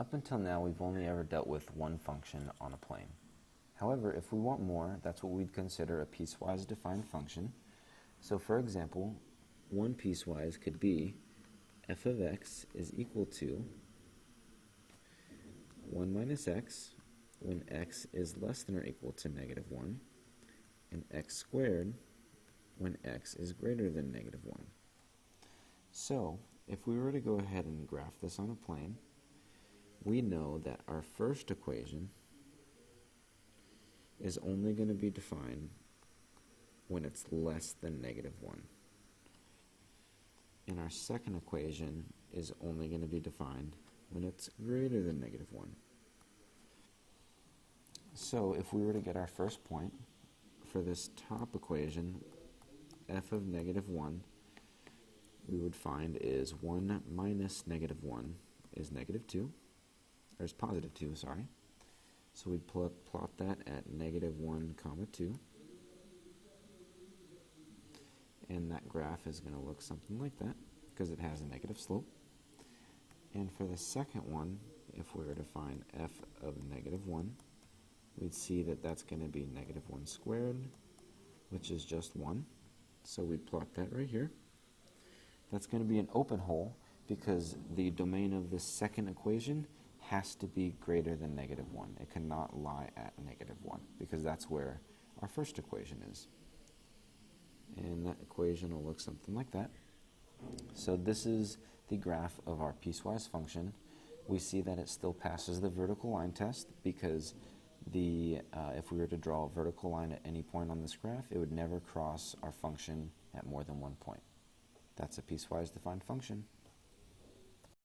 Up until now, we've only ever dealt with one function on a plane. However, if we want more, that's what we'd consider a piecewise defined function. So for example, one piecewise could be f of x is equal to 1 minus x when x is less than or equal to negative 1, and x squared when x is greater than negative 1. So, if we were to go ahead and graph this on a plane, we know that our first equation is only going to be defined when it's less than negative 1. And our second equation is only going to be defined when it's greater than negative 1. So if we were to get our first point for this top equation, f of negative 1, we would find is 1 minus negative 1 is negative 2, or is positive 2, sorry. So we'd plot that at negative 1 comma 2. And that graph is going to look something like that because it has a negative slope. And for the second one, if we were to find f of negative 1, we'd see that that's going to be negative 1 squared, which is just 1. So we'd plot that right here. That's going to be an open hole because the domain of this second equation has to be greater than negative 1. It cannot lie at negative 1 because that's where our first equation is. And that equation will look something like that. So this is the graph of our piecewise function. We see that it still passes the vertical line test because if we were to draw a vertical line at any point on this graph, it would never cross our function at more than one point. That's a piecewise defined function.